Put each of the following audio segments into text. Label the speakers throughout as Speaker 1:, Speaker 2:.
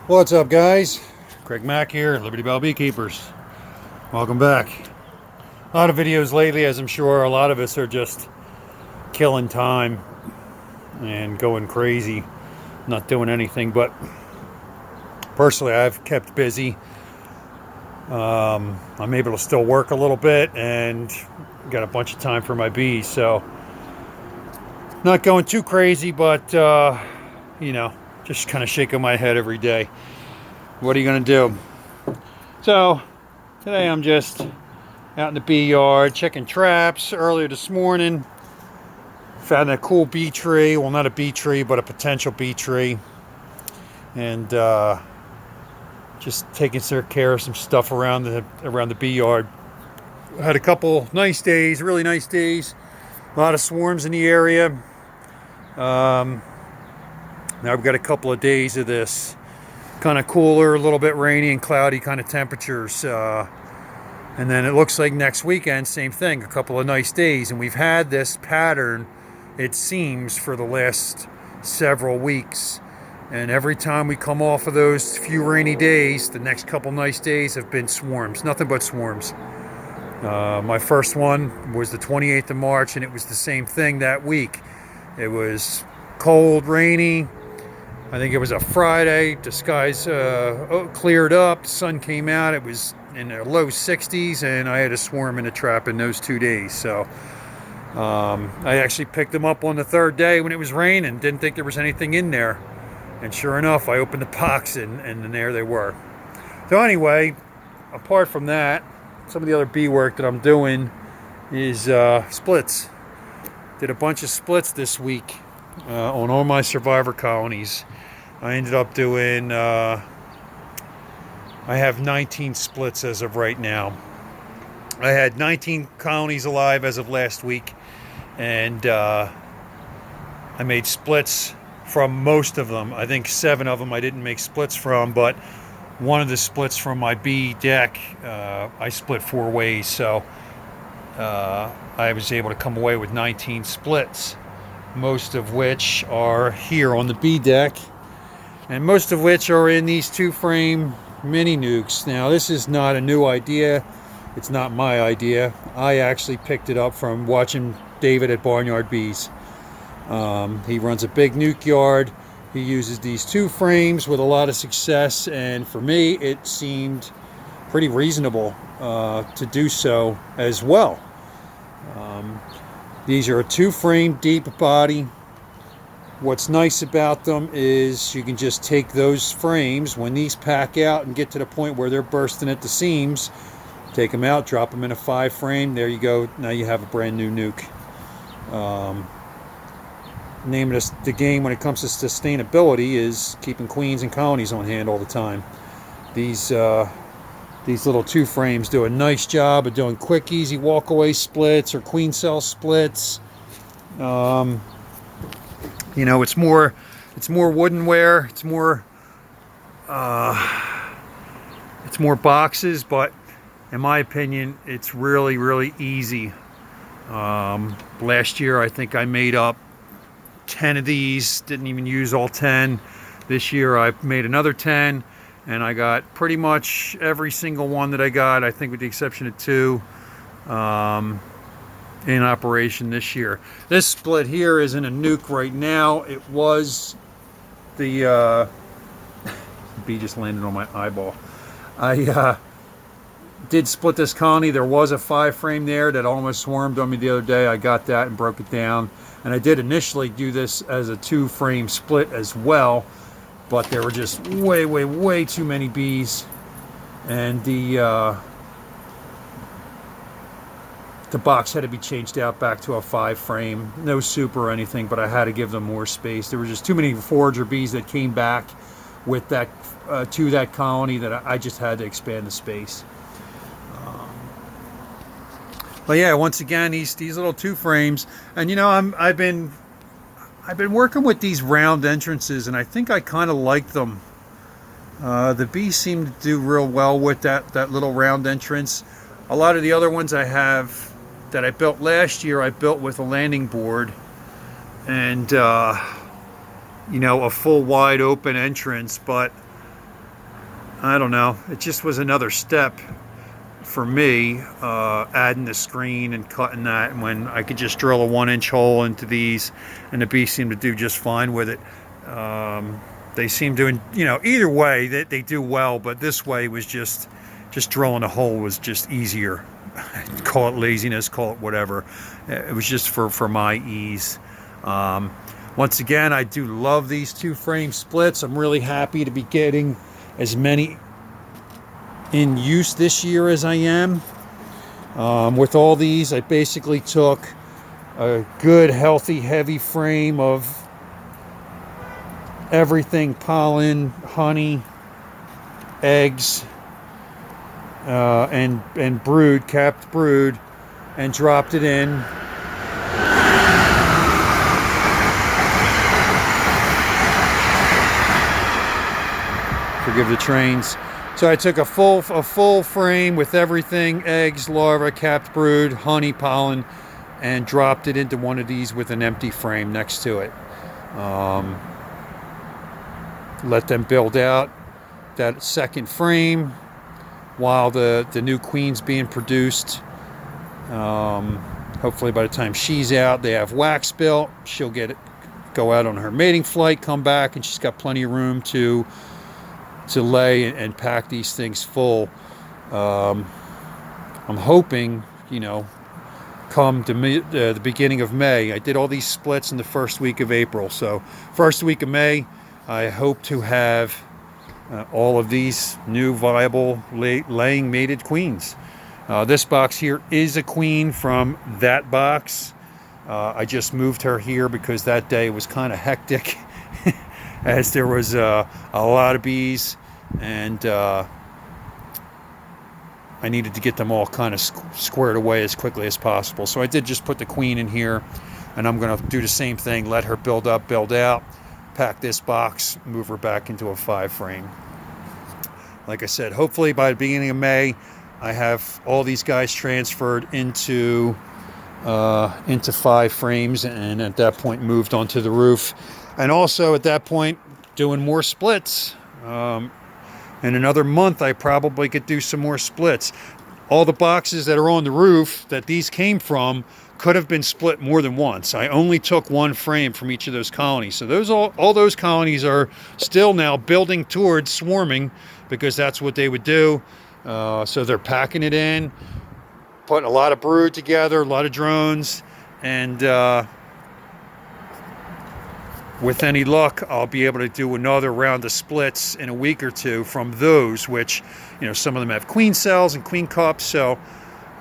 Speaker 1: What's up, guys? Craig Mack here, Liberty Bell Beekeepers. Welcome back. A lot of videos lately, as I'm sure a lot of us are just killing time and going crazy, not doing anything. But personally, I've kept busy. I'm able to still work a little bit and got a bunch of time for my bees. So, not going too crazy, but just kind of shaking my head every day. What are you going to do? So, today I'm just out in the bee yard checking traps. Earlier this morning, found a cool bee tree. Well, not a bee tree, but a potential bee tree. And just taking care of some stuff around the bee yard. Had a couple nice days, really nice days. A lot of swarms in the area. Now we've got a couple of days of this kind of cooler, a little bit rainy and cloudy kind of temperatures. And then it looks like next weekend, same thing, a couple of nice days. And we've had this pattern, it seems, for the last several weeks. And every time we come off of those few rainy days, the next couple nice days have been swarms, nothing but swarms. My first one was the 28th of March, and it was the same thing that week. It was cold, rainy. I think it was a Friday. The skies cleared up. The sun came out. It was in the low 60s, and I had a swarm in a trap in those 2 days. So I actually picked them up on the third day when it was raining. Didn't think there was anything in there. And sure enough, I opened the box, and there they were. So anyway, apart from that, some of the other bee work that I'm doing is splits. Did a bunch of splits this week on all my survivor colonies. I ended up doing, I have 19 splits as of right now. I had 19 colonies alive as of last week, and I made splits from most of them. I think 7 of them I didn't make splits from, but one of the splits from my bee deck, I split 4 ways, so I was able to come away with 19 splits, most of which are here on the bee deck, and most of which are in these 2-frame mini nucs. Now, this is not a new idea. It's not my idea. I actually picked it up from watching David at Barnyard Bees. He runs a big nuke yard. He uses these 2 frames with a lot of success, and for me, it seemed pretty reasonable to do so as well. These are a 2-frame deep body. What's nice about them is you can just take those frames when these pack out and get to the point where they're bursting at the seams, take them out, drop them in a 5-frame. There you go. Now you have a brand new nuke. Name of the game when it comes to sustainability is keeping queens and colonies on hand all the time. These little 2 frames do a nice job of doing quick, easy walk-away splits or queen cell splits. It's more woodenware. It's more boxes, but in my opinion, it's really, really easy. Last year, I think I made up 10 of these. Didn't even use all 10. This year, I made another 10. And I got pretty much every single one that I got, I think with the exception of 2, in operation this year. This split here isn't a nuke right now. It was the bee just landed on my eyeball. I did split this colony. There was a 5-frame there that almost swarmed on me the other day. I got that and broke it down. And I did initially do this as a 2-frame split as well, but there were just way, way, way too many bees, and the box had to be changed out back to a 5-frame. No soup or anything, but I had to give them more space. There were just too many forager bees that came back with that to that colony that I just had to expand the space. But yeah, once again, these little 2 frames, and I've been working with these round entrances, and I think I kind of like them. The bees seem to do real well with that little round entrance. A lot of the other ones I have that I built last year, I built with a landing board and a full wide open entrance, but I don't know. It just was another step for me, adding the screen and cutting that, when I could just drill a 1-inch hole into these, and the bees seem to do just fine with it. They seem to, either way they do well, but this way was just drilling a hole was just easier. Call it laziness, call it whatever. It was just for my ease. Once again, I do love these 2-frame splits. I'm really happy to be getting as many in use this year as I am. With all these, I basically took a good, healthy, heavy frame of everything: pollen, honey, eggs, and brood, capped brood, and dropped it in. Forgive the trains. So I took a full frame with everything: eggs, larvae, capped brood, honey, pollen, and dropped it into one of these with an empty frame next to it. Let them build out that second frame while the new queen's being produced. Hopefully by the time she's out, they have wax built. She'll go out on her mating flight, come back, and she's got plenty of room to lay and pack these things full. I'm hoping, come to the beginning of May. I did all these splits in the first week of April, so first week of May, I hope to have all of these new viable laying mated queens. This box here is a queen from that box. I just moved her here because that day was kind of hectic as there was a lot of bees, and I needed to get them all kind of squared away as quickly as possible. So I did just put the queen in here, and I'm going to do the same thing: let her build up, build out, pack this box, move her back into a 5-frame. Like I said, hopefully by the beginning of May, I have all these guys transferred into 5 frames, and at that point moved onto the roof. And also at that point, doing more splits. In another month, I probably could do some more splits. All the boxes that are on the roof that these came from could have been split more than once. I only took 1 frame from each of those colonies. So all those colonies are still now building towards swarming, because that's what they would do. So they're packing it in, putting a lot of brood together, a lot of drones, and with any luck, I'll be able to do another round of splits in a week or two from those, which, some of them have queen cells and queen cups. So,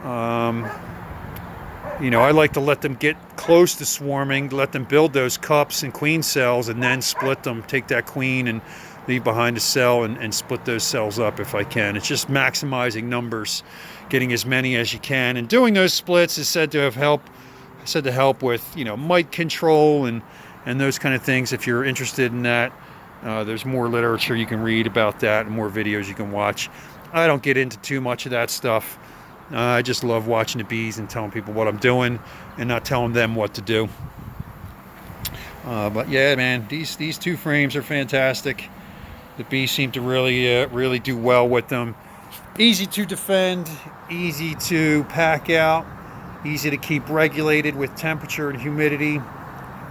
Speaker 1: I like to let them get close to swarming, let them build those cups and queen cells, and then split them, take that queen and leave behind a cell, and split those cells up if I can. It's just maximizing numbers, getting as many as you can. And doing those splits is said to help with, mite control and those kind of things. If you're interested in that, there's more literature you can read about that and more videos you can watch. I don't get into too much of that stuff. I just love watching the bees and telling people what I'm doing and not telling them what to do. But yeah, man, these 2 frames are fantastic. The bees seem to really do well with them. Easy to defend, easy to pack out, easy to keep regulated with temperature and humidity.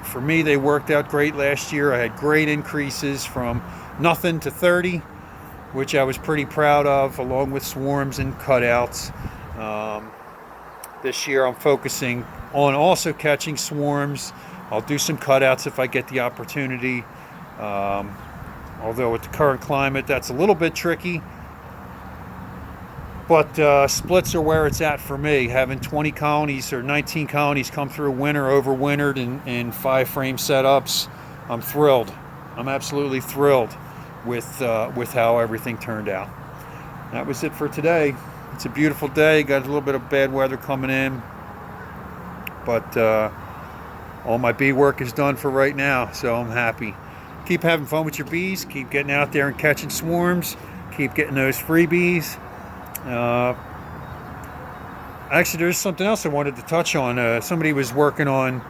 Speaker 1: For me, they worked out great last year. I had great increases from nothing to 30, which I was pretty proud of, along with swarms and cutouts. This year I'm focusing on also catching swarms. I'll do some cutouts if I get the opportunity. Although with the current climate, that's a little bit tricky. But splits are where it's at for me. Having 20 colonies or 19 colonies come through winter, overwintered in 5-frame setups, I'm thrilled. I'm absolutely thrilled with how everything turned out. That was it for today. It's a beautiful day. Got a little bit of bad weather coming in, but all my bee work is done for right now, so I'm happy. Keep having fun with your bees. Keep getting out there and catching swarms. Keep getting those freebies. Actually, there's something else I wanted to touch on. Somebody was working on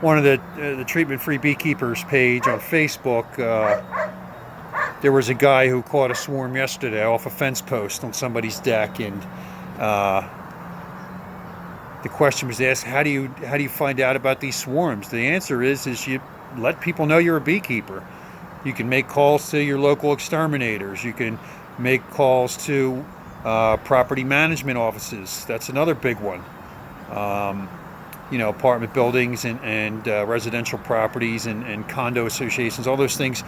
Speaker 1: one of the treatment-free beekeepers page on Facebook. there was a guy who caught a swarm yesterday off a fence post on somebody's deck, and the question was asked, how do you find out about these swarms? The answer is you let people know you're a beekeeper. You can make calls to your local exterminators. You can make calls to property management offices. That's another big one. Apartment buildings and residential properties and condo associations, all those things.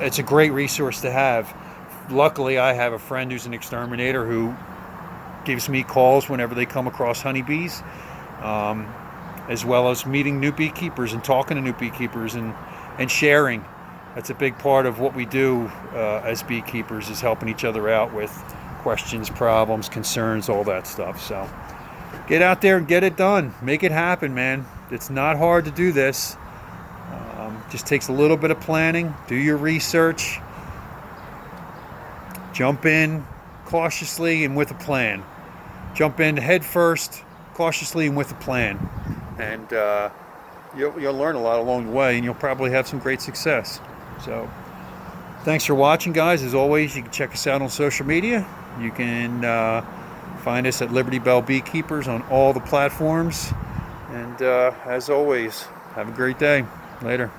Speaker 1: It's a great resource to have. Luckily, I have a friend who's an exterminator who gives me calls whenever they come across honeybees, as well as meeting new beekeepers and talking to new beekeepers and sharing. That's a big part of what we do as beekeepers, is helping each other out with questions, problems, concerns, all that stuff. So get out there and get it done. Make it happen, man. It's not hard to do this. Just takes a little bit of planning. Do your research. Jump in cautiously and with a plan. Jump in head first, cautiously and with a plan. And you'll learn a lot along the way, and you'll probably have some great success. So thanks for watching, guys. As always, you can check us out on social media. You can find us at Liberty Bell Beekeepers on all the platforms. And as always, have a great day. Later.